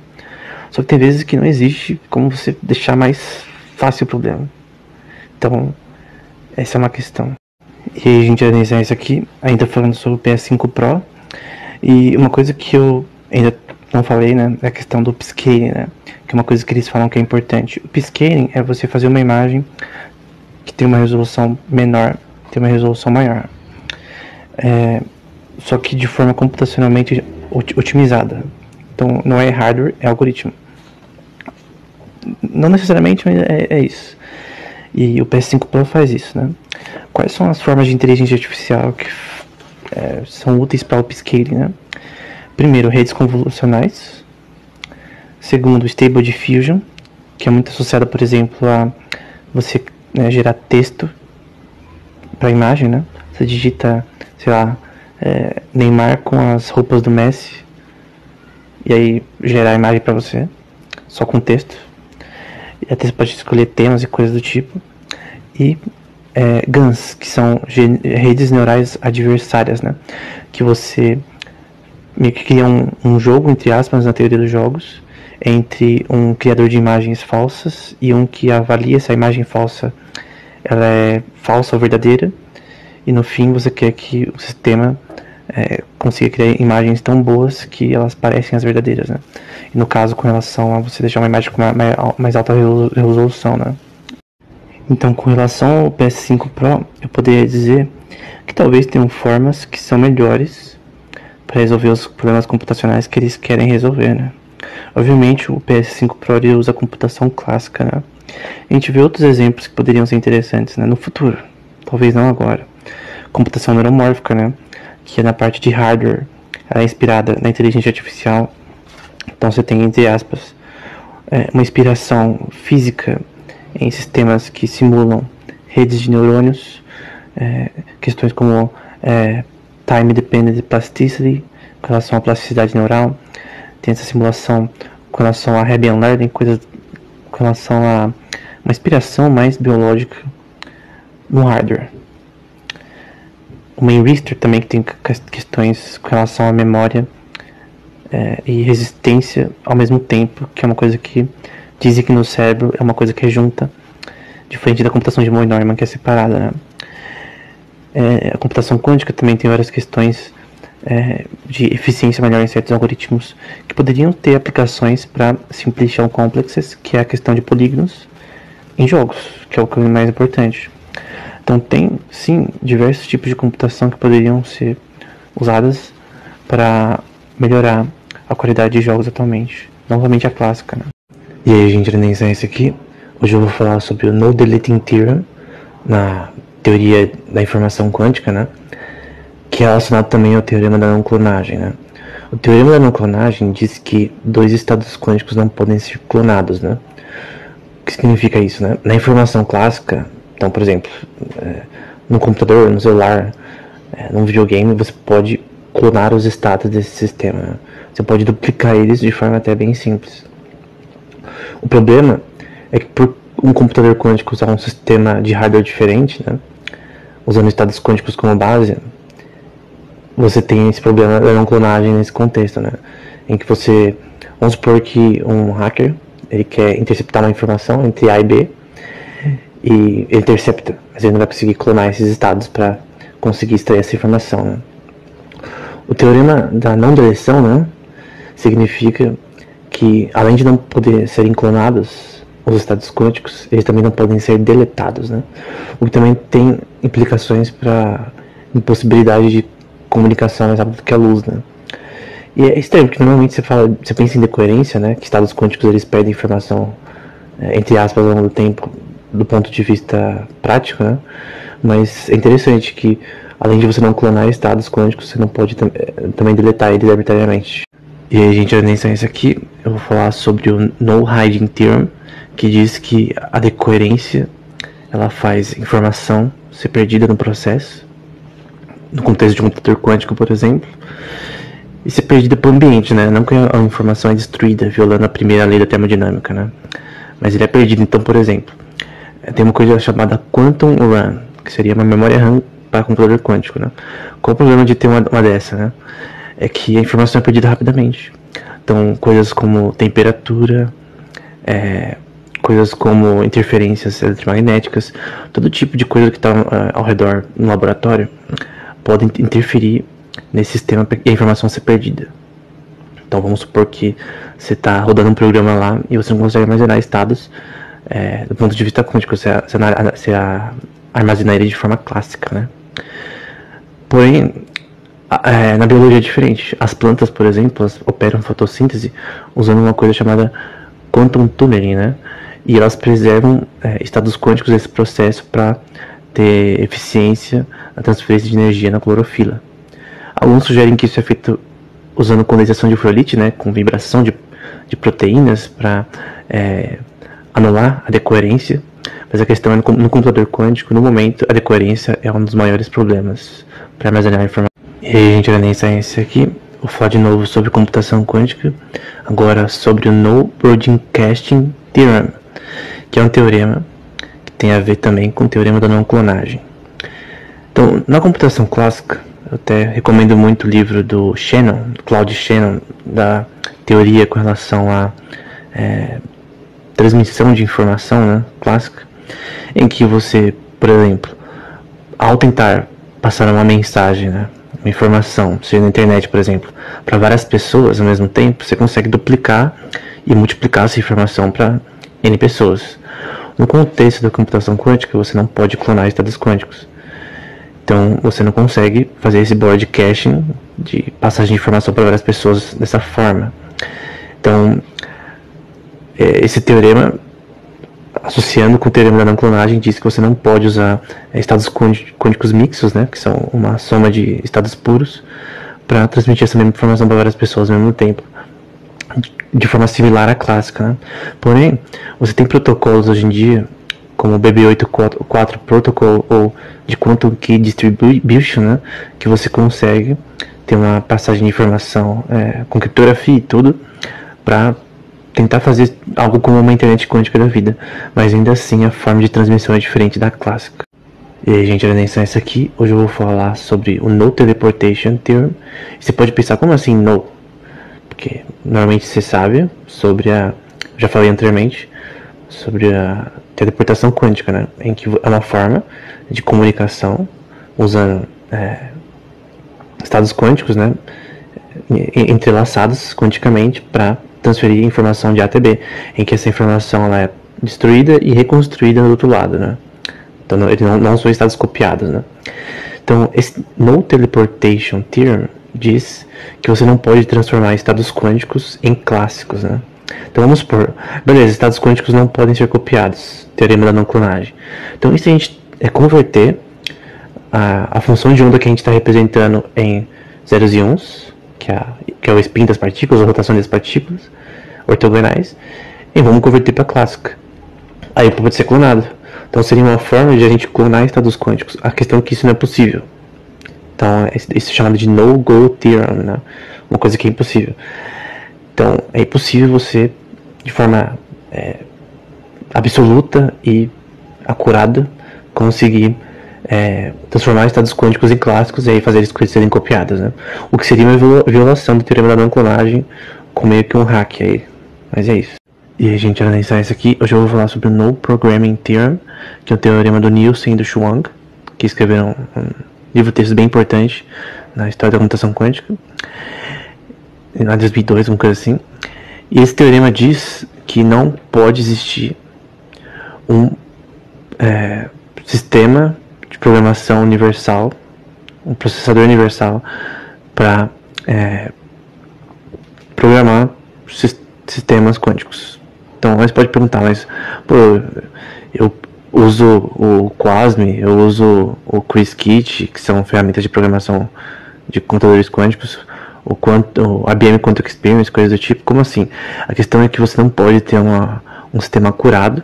Só que tem vezes que não existe como você deixar mais fácil o problema. Então, essa é uma questão. E aí a gente vai analisar isso aqui, ainda falando sobre o PS5 Pro. E uma coisa que eu ainda não falei, né, é a questão do upscaling, né? Que é uma coisa que eles falam que é importante. O upscaling é você fazer uma imagem que tem uma resolução menor, tem uma resolução maior. Só que de forma computacionalmente otimizada. Então não é hardware, é algoritmo. Não necessariamente, mas é isso. E o PS5 Pro faz isso, né? Quais são as formas de inteligência artificial que são úteis para o upscaling, né? Primeiro, redes convolucionais. Segundo, Stable Diffusion, que é muito associada, por exemplo, a você gerar texto para imagem, né? Você digita, sei lá, Neymar com as roupas do Messi, e aí gerar a imagem para você, só com texto. E até você pode escolher temas e coisas do tipo. E GANs, que são redes neurais adversárias, né? Que você meio que cria um jogo, entre aspas, na teoria dos jogos, entre um criador de imagens falsas e um que avalia se a imagem falsa ela é falsa ou verdadeira. E no fim você quer que o sistema consiga criar imagens tão boas que elas parecem as verdadeiras, né? E no caso, com relação a você deixar uma imagem com uma mais alta resolução, né? Então, com relação ao PS5 Pro, eu poderia dizer que talvez tenham formas que são melhores para resolver os problemas computacionais que eles querem resolver, né? Obviamente, o PS5 Pro ele usa a computação clássica, né? A gente vê outros exemplos que poderiam ser interessantes, né? No futuro, talvez não agora. Computação neuromórfica, né? Que é na parte de hardware, ela é inspirada na inteligência artificial. Então você tem, entre aspas, uma inspiração física em sistemas que simulam redes de neurônios, questões como time dependent plasticity, com relação à plasticidade neural. Tem essa simulação com relação a Hebbian learning, coisas com relação a uma inspiração mais biológica no hardware. O Mainrister também, que tem questões com relação à memória e resistência ao mesmo tempo, que é uma coisa que dizem que no cérebro é uma coisa que é junta, diferente da computação de Moore-Neumann, que é separada, né? A computação quântica também tem várias questões de eficiência melhor em certos algoritmos que poderiam ter aplicações para simplification complexes, que é a questão de polígonos em jogos, que é o que é mais importante. Então tem, sim, diversos tipos de computação que poderiam ser usadas para melhorar a qualidade de jogos atualmente, não somente a clássica, né? E aí, gente, analisar isso aqui. Hoje eu vou falar sobre o No Deleting Theorem, na teoria da informação quântica, né? Que é relacionado também ao teorema da não clonagem, né? O teorema da não clonagem diz que dois estados quânticos não podem ser clonados, né? O que significa isso, né? Na informação clássica, então, por exemplo, no computador, no celular, num videogame, você pode clonar os estados desse sistema, né? Você pode duplicar eles de forma até bem simples. O problema é que por um computador quântico usar um sistema de hardware diferente, né? Usando estados quânticos como base, você tem esse problema da não clonagem nesse contexto, né? Em que você, vamos supor que um hacker, ele quer interceptar uma informação entre A e B, e ele intercepta, mas ele não vai conseguir clonar esses estados para conseguir extrair essa informação, né? O teorema da não deleção, né, significa que, além de não poder serem clonados os estados quânticos, eles também não podem ser deletados, né? O que também tem implicações para impossibilidade de comunicação mais rápido que a luz, né? E é estranho, porque normalmente você pensa em decoerência, né, que estados quânticos eles perdem informação, entre aspas, ao longo do tempo, do ponto de vista prático, né? Mas é interessante que, além de você não clonar estados quânticos, você não pode também deletar eles arbitrariamente. E aí, gente, nessa aqui eu vou falar sobre o No Hiding Theorem, que diz que a decoerência ela faz informação ser perdida no processo, no contexto de um computador quântico, por exemplo, e ser perdida pelo ambiente, né? Não que a informação é destruída, violando a primeira lei da termodinâmica, né? Mas ele é perdido. Então, por exemplo, tem uma coisa chamada Quantum RAM, que seria uma memória RAM para computador quântico, né? Qual o problema de ter uma dessa, né? É que a informação é perdida rapidamente. Então, coisas como temperatura, coisas como interferências eletromagnéticas, todo tipo de coisa que está ao redor no laboratório podem interferir nesse sistema e a informação ser perdida. Então, vamos supor que você está rodando um programa lá e você não consegue armazenar estados do ponto de vista quântico, você armazena ele de forma clássica, né? Porém, na biologia é diferente. As plantas, por exemplo, elas operam fotossíntese usando uma coisa chamada quantum tunneling, né? E elas preservam estados quânticos desse processo para ter eficiência na transferência de energia na clorofila. Alguns sugerem que isso é feito usando condensação de Froelich, né, com vibração de proteínas para anular a decoerência, mas a questão é no computador quântico, no momento, a decoerência é um dos maiores problemas para armazenar a informação. E aí, gente, era nem ciência aqui, vou falar de novo sobre computação quântica, agora sobre o No Broadcasting Theorem, que é um teorema que tem a ver também com o teorema da não clonagem. Então, na computação clássica, eu até recomendo muito o livro do Shannon, Claude Shannon, da teoria com relação à transmissão de informação, né, clássica, em que você, por exemplo, ao tentar passar uma mensagem, né, uma informação, seja na internet, por exemplo, para várias pessoas ao mesmo tempo, você consegue duplicar e multiplicar essa informação para N pessoas. No contexto da computação quântica, você não pode clonar estados quânticos. Então, você não consegue fazer esse broadcasting de passagem de informação para várias pessoas dessa forma. Então, esse teorema, associando com o teorema da não clonagem, diz que você não pode usar estados quânticos mixtos, né, que são uma soma de estados puros, para transmitir essa mesma informação para várias pessoas ao mesmo tempo, de forma similar à clássica, né? Porém, você tem protocolos hoje em dia, como o BB8.4 Protocol ou de Quantum Key Distribution, né, que você consegue ter uma passagem de informação com criptografia e tudo, para tentar fazer algo como uma internet quântica da vida, mas ainda assim a forma de transmissão é diferente da clássica. E aí, gente, olha essa aqui, hoje eu vou falar sobre o No Teleportation Theorem. Você pode pensar, como assim No? Porque normalmente você sabe sobre já falei anteriormente, sobre a teleportação quântica, né, em que é uma forma de comunicação usando estados quânticos, né, entrelaçados quanticamente para transferir informação de A até B, em que essa informação ela é destruída e reconstruída do outro lado, né? Então eles não são estados copiados, né? Então esse No Teleportation Theorem diz que você não pode transformar estados quânticos em clássicos, né? Então vamos supor, beleza, estados quânticos não podem ser copiados, teorema da não clonagem. Então isso a gente converter a função de onda que a gente está representando em zeros e uns, que é o spin das partículas, a rotação das partículas ortogonais, e vamos converter para clássica. Aí pode ser clonado. Então seria uma forma de a gente clonar estados quânticos. A questão é que isso não é possível. Então isso é chamado de No-Go Theorem, né? Uma coisa que é impossível. Então é impossível você, de forma absoluta e acurada, conseguir transformar estados quânticos em clássicos e aí fazer as coisas serem copiadas, né? O que seria uma violação do teorema da não clonagem, com meio que um hack aí. Mas é isso. E aí, gente, analisar isso aqui. Hoje eu vou falar sobre o No Programming Theorem, que é o teorema do Nielsen e do Schwang, que escreveram um livro-texto bem importante na história da computação quântica, em 2002, uma coisa assim. E esse teorema diz que não pode existir um sistema de programação universal, um processador universal para programar sistemas quânticos. Então, você pode perguntar, mas pô, eu uso o QUASM, eu uso o Qiskit, que são ferramentas de programação de computadores quânticos, o IBM Quantum Experience, coisas do tipo. Como assim? A questão é que você não pode ter um sistema curado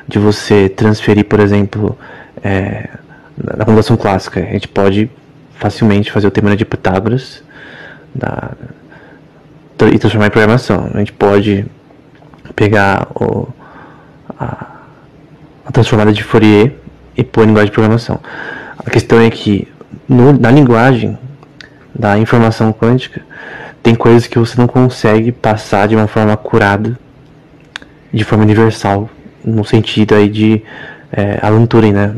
de você transferir, por exemplo, na computação clássica. A gente pode facilmente fazer o teorema de Pitágoras e transformar em programação. A gente pode pegar a transformada de Fourier e pôr em linguagem de programação. A questão é que na linguagem da informação quântica tem coisas que você não consegue passar de uma forma curada, de forma universal, no sentido aí de Alan Turing, né,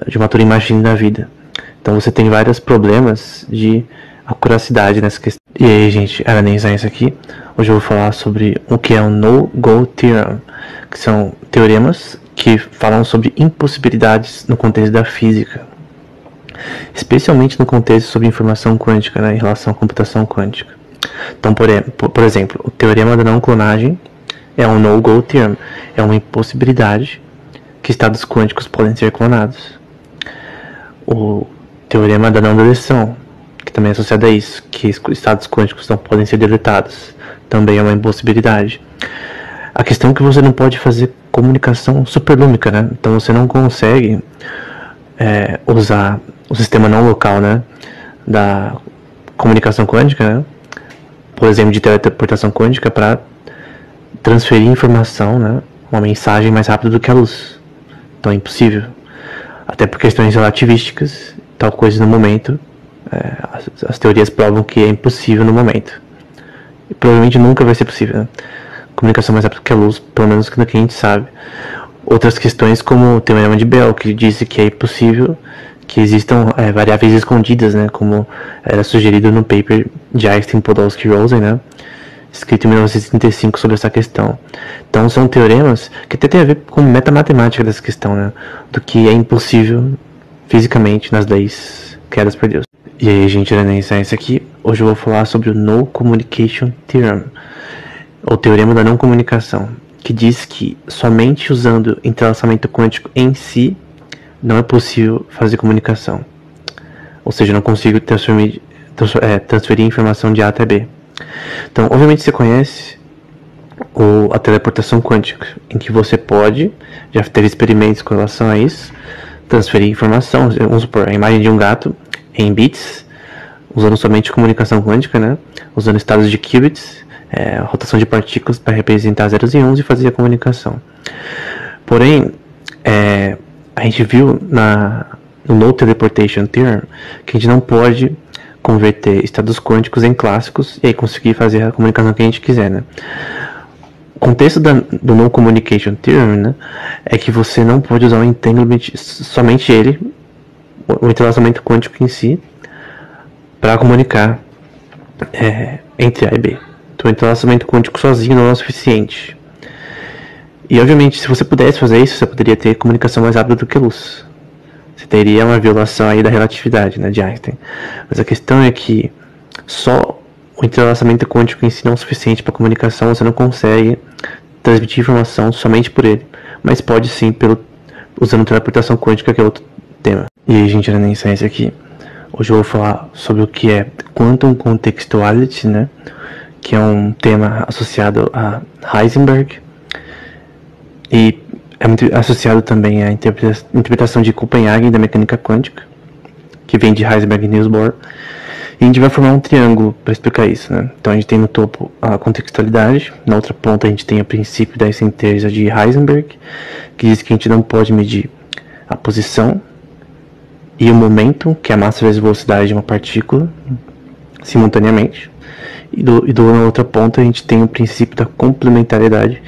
de uma Turing Machine da vida. Então você tem vários problemas de acuracidade nessa questão. E aí, gente, era nem isso aqui. Hoje eu vou falar sobre o que é o No-Go Theorem, que são teoremas que falam sobre impossibilidades no contexto da física, especialmente no contexto sobre informação quântica, né, em relação à computação quântica. Então, por exemplo, o teorema da não clonagem é um No-Go Theorem, é uma impossibilidade que estados quânticos podem ser clonados. O teorema da não deleção, que também é associado a isso, que estados quânticos não podem ser deletados, também é uma impossibilidade. A questão é que você não pode fazer comunicação superlúmica, né? Então você não consegue usar o sistema não local, né, da comunicação quântica, né, por exemplo, de teleportação quântica, para transferir informação, né, uma mensagem mais rápido do que a luz. Então é impossível. Até por questões relativísticas, tal coisa no momento, as teorias provam que é impossível no momento. E provavelmente nunca vai ser possível, né? Comunicação mais rápida que a luz, pelo menos que a gente sabe. Outras questões, como o teorema de Bell, que disse que é impossível que existam variáveis escondidas, né, como era sugerido no paper de Einstein, Podolsky e Rosen, né, escrito em 1935 sobre essa questão. Então são teoremas que até tem a ver com metamatemática dessa questão, né, do que é impossível fisicamente nas leis criadas por Deus. E aí, gente, era nem isso aqui. Hoje eu vou falar sobre o No Communication Theorem, ou teorema da não comunicação, que diz que somente usando entrelaçamento quântico em si não é possível fazer comunicação. Ou seja, não consigo transferir informação de A até B. Então, obviamente você conhece a teleportação quântica, em que você pode, já teve experimentos com relação a isso, transferir informação, vamos supor, a imagem de um gato em bits, usando somente comunicação quântica, né? Usando estados de qubits, rotação de partículas para representar zeros e uns e fazer a comunicação. Porém, a gente viu no No Teleportation Theorem que a gente não pode converter estados quânticos em clássicos e aí conseguir fazer a comunicação que a gente quiser, né? O contexto do No Communication Theorem, né, é que você não pode usar o entanglement, somente ele, o entrelaçamento quântico em si, para comunicar entre A e B. Então o entrelaçamento quântico sozinho não é o suficiente. E obviamente, se você pudesse fazer isso, você poderia ter comunicação mais rápida do que a luz. Você teria uma violação aí da relatividade, né, de Einstein. Mas a questão é que só o entrelaçamento quântico em si não é o suficiente para comunicação. Você não consegue transmitir informação somente por ele, mas pode sim usando teleportação quântica, que é outro tema. E aí, gente, era nem isso aqui. Hoje eu vou falar sobre o que é Quantum Contextuality, né, que é um tema associado a Heisenberg. E é muito associado também à interpretação de Copenhagen da mecânica quântica, que vem de Heisenberg e Niels Bohr. E a gente vai formar um triângulo para explicar isso, né? Então a gente tem no topo a contextualidade, na outra ponta a gente tem o princípio da incerteza de Heisenberg, que diz que a gente não pode medir a posição e o momento, que é a massa vezes a velocidade de uma partícula, simultaneamente. E na outra ponta a gente tem o princípio da complementariedade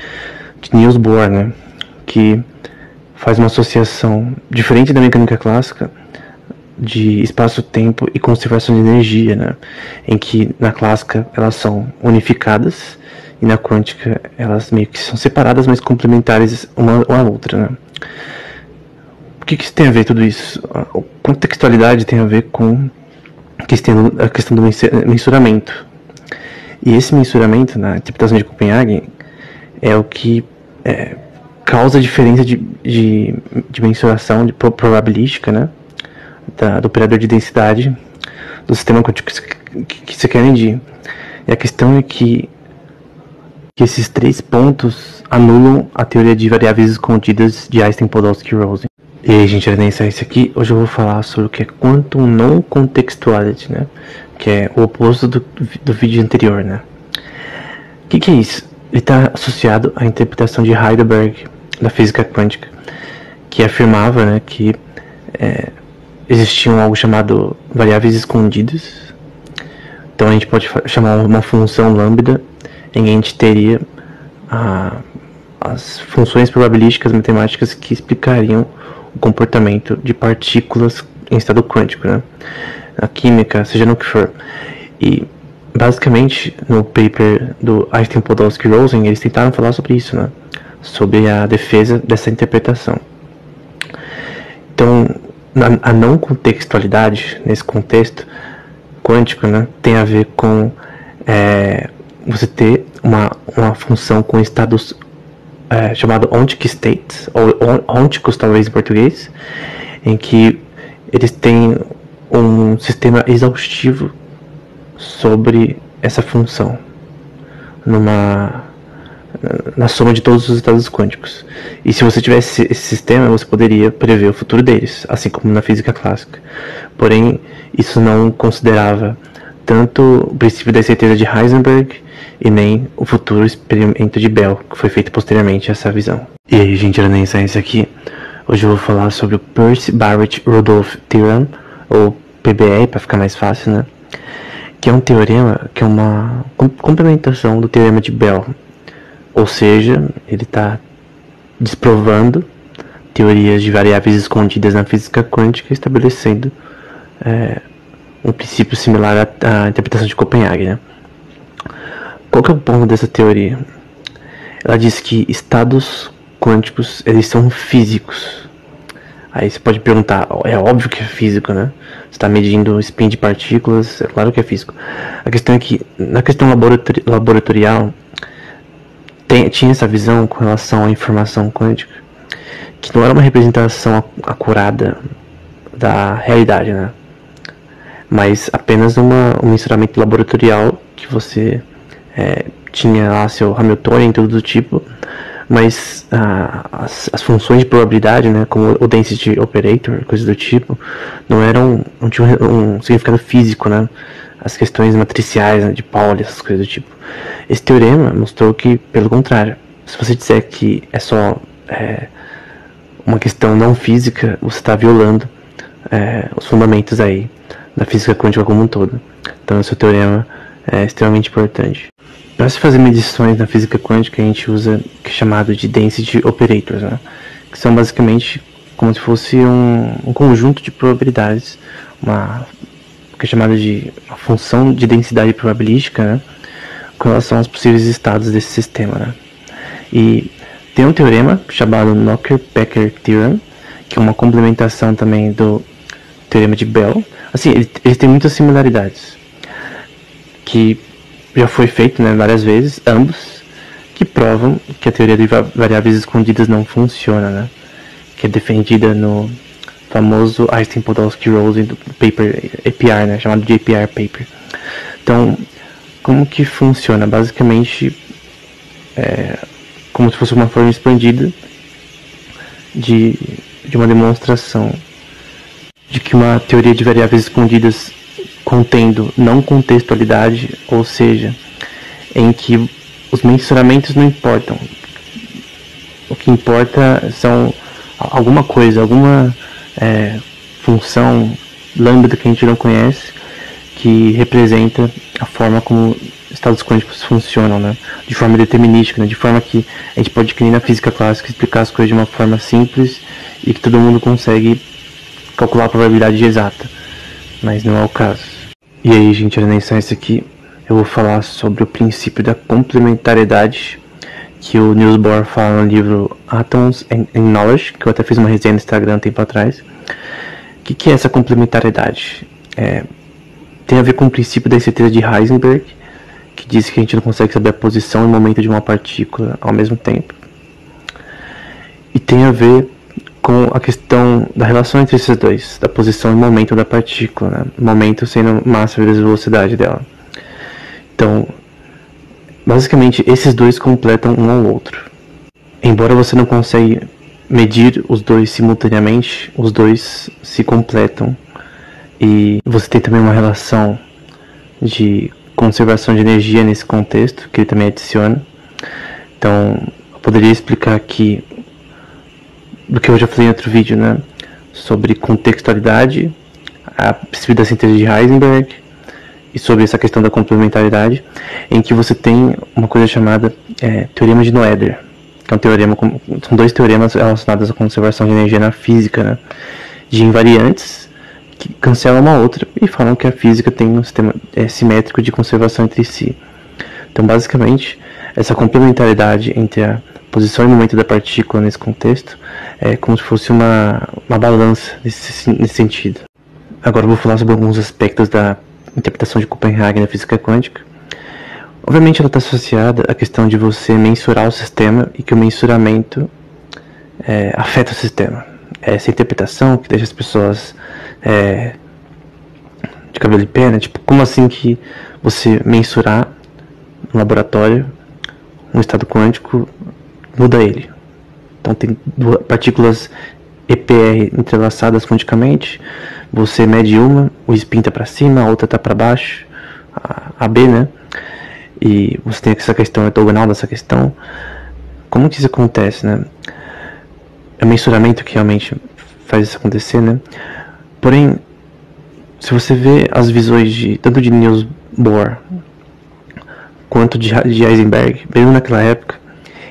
de Niels Bohr, né? Que faz uma associação diferente da mecânica clássica de espaço-tempo e conservação de energia, né? Em que na clássica elas são unificadas e na quântica elas meio que são separadas, mas complementares uma à outra, né? O que isso tem a ver tudo isso? A contextualidade tem a ver com a questão do mensuramento. E esse mensuramento, na interpretação de Copenhague, é o que causa a diferença de mensuração probabilística, né, do operador de densidade do sistema quântico que você quer medir. E a questão é que esses 3 pontos anulam a teoria de variáveis escondidas de Einstein, Podolsky e Rosen. E aí, gente, era nem isso aqui. Hoje eu vou falar sobre o que é Quantum Non-Contextuality, né? Que é o oposto do vídeo anterior, né? O que é isso? Ele está associado à interpretação de Heidelberg da física quântica, que afirmava, né, que existiam algo chamado variáveis escondidas. Então a gente pode chamar uma função lambda em que a gente teria as funções probabilísticas matemáticas que explicariam o comportamento de partículas em estado quântico, né? A química, seja no que for. E basicamente no paper do Einstein, Podolsky e Rosen eles tentaram falar sobre isso, né? Sobre a defesa dessa interpretação. Então a não contextualidade nesse contexto quântico, né, tem a ver com você ter uma função com estados chamado ontic states, ou onticos talvez em português, em que eles têm um sistema exaustivo sobre essa função na soma de todos os estados quânticos. E se você tivesse esse sistema, você poderia prever o futuro deles, assim como na física clássica. Porém, isso não considerava tanto o princípio da incerteza de Heisenberg e nem o futuro experimento de Bell, que foi feito posteriormente a essa visão. E aí, gente, era nem isso aqui. Hoje eu vou falar sobre o Peirce-Barrett-Rudolph Theorem, ou PBR, para ficar mais fácil, né? Que é um teorema, que é uma complementação do teorema de Bell. Ou seja, ele está desprovando teorias de variáveis escondidas na física quântica, estabelecendo um princípio similar à interpretação de Copenhague, né? Qual que é o ponto dessa teoria? Ela diz que estados quânticos, eles são físicos. Aí você pode perguntar, é óbvio que é físico, né? Você está medindo o spin de partículas, é claro que é físico. A questão é que, na questão laboratorial, tinha essa visão com relação à informação quântica, que não era uma representação acurada da realidade, né? Mas apenas um mensuramento laboratorial que você tinha lá seu Hamiltonian e tudo do tipo, mas as funções de probabilidade, né, como o density operator, coisas do tipo, não tinham um significado físico, né? As questões matriciais, né, de Pauli, essas coisas do tipo. Esse teorema mostrou que, pelo contrário, se você disser que é só uma questão não física, você está violando os fundamentos aí da física quântica como um todo. Então esse teorema é extremamente importante. Para se fazer medições na física quântica, a gente usa o que é chamado de density operators, né? Que são basicamente como se fosse um conjunto de probabilidades, que é chamado de uma função de densidade probabilística, né, com relação aos possíveis estados desse sistema, né? E tem um teorema chamado Noether-Becker Theorem, que é uma complementação também do teorema de Bell. Assim, eles têm muitas similaridades, que já foi feito, né, várias vezes, ambos, que provam que a teoria de variáveis escondidas não funciona, né? Que é defendida no famoso Einstein, Podolsky e Rosen do paper APR, né, chamado de APR paper. Então, como que funciona? Basicamente, como se fosse uma forma expandida de uma demonstração de que uma teoria de variáveis escondidas contendo não contextualidade, ou seja, em que os mensuramentos não importam. O que importa são alguma coisa, alguma função lambda que a gente não conhece, que representa a forma como estados quânticos funcionam, né? De forma determinística, né? De forma que a gente pode, que nem na física clássica, explicar as coisas de uma forma simples e que todo mundo consegue calcular a probabilidade exata, mas não é o caso. E aí, gente, era nem só isso aqui. Eu vou falar sobre o princípio da complementariedade que o Niels Bohr fala no livro Atoms and Knowledge, que eu até fiz uma resenha no Instagram um tempo atrás. O que é essa complementariedade? Tem a ver com o princípio da incerteza de Heisenberg, que diz que a gente não consegue saber a posição e o momento de uma partícula ao mesmo tempo. E tem a ver com a questão da relação entre esses dois, da posição e momento da partícula, né? Momento sendo massa vezes velocidade dela. Então, basicamente, esses dois completam um ao outro. Embora você não consiga medir os dois simultaneamente, os dois se completam. E você tem também uma relação de conservação de energia nesse contexto, que ele também adiciona. Então, eu poderia explicar aqui do que eu já falei em outro vídeo, né? Sobre contextualidade, a princípio da síntese de Heisenberg, e sobre essa questão da complementaridade, em que você tem uma coisa chamada teorema de Noether, que é um teorema, são dois teoremas relacionados à conservação de energia na física, né? De invariantes que cancelam uma outra e falam que a física tem um sistema simétrico de conservação entre si. Então, basicamente, essa complementaridade entre a posição e momento da partícula nesse contexto é como se fosse uma balança nesse sentido. Agora eu vou falar sobre alguns aspectos da interpretação de Copenhague na física quântica. Obviamente ela está associada à questão de você mensurar o sistema e que o mensuramento afeta o sistema. Essa interpretação que deixa as pessoas de cabelo em pé, né? Tipo, como assim que você mensurar no laboratório um estado quântico muda ele? Então tem duas partículas EPR entrelaçadas quanticamente, você mede uma, o spin está para cima, a outra está para baixo, a B, né? E você tem essa questão ortogonal dessa questão. Como que isso acontece, né? É o mensuramento que realmente faz isso acontecer, né? Porém, se você vê as visões tanto de Niels Bohr quanto de Heisenberg, mesmo naquela época,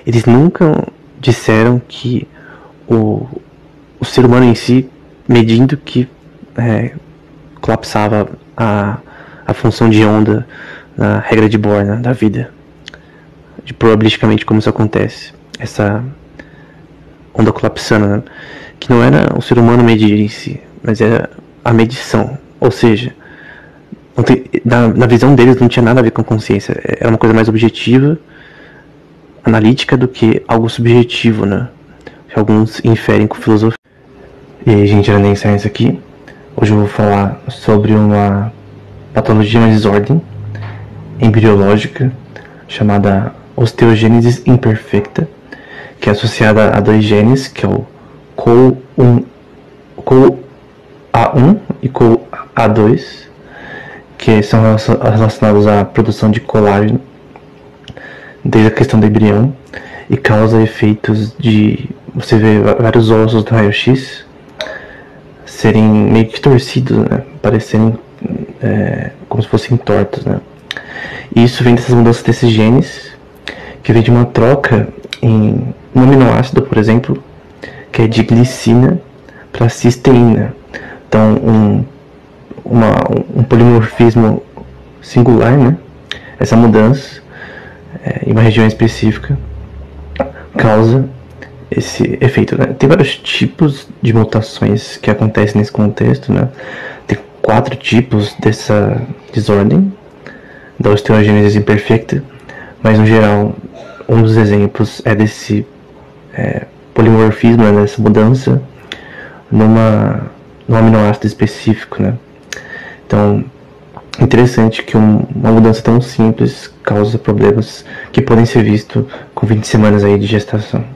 eles nunca disseram que o ser humano em si, medindo que colapsava a função de onda na regra de Bohr, né, da vida, de probabilisticamente como isso acontece, essa onda colapsando, né, que não era o ser humano medir em si, mas era a medição, ou seja, na visão deles não tinha nada a ver com consciência, era uma coisa mais objetiva, analítica, do que algo subjetivo, né, que alguns inferem com filosofia. E aí, gente, era nem isso aqui. Hoje eu vou falar sobre uma patologia, uma desordem embriológica chamada osteogênese imperfecta, que é associada a dois genes, que é o CoA1 e CoA2, que são relacionados à produção de colágeno desde a questão do embrião e causa efeitos de você vê vários ossos do raio-x serem meio que torcidos, né? Parecerem como se fossem tortos, né? E isso vem dessas mudanças desses genes, que vem de uma troca em um aminoácido, por exemplo, que é de glicina para cisteína. Então, um polimorfismo singular, né? Essa mudança em uma região específica causa esse efeito, né? Tem vários tipos de mutações que acontecem nesse contexto, né? Tem 4 tipos dessa desordem da osteogênese imperfecta, mas no geral um dos exemplos é desse polimorfismo, né? Dessa mudança num aminoácido específico, né? Então, interessante que uma mudança tão simples causa problemas que podem ser vistos com 20 semanas aí de gestação.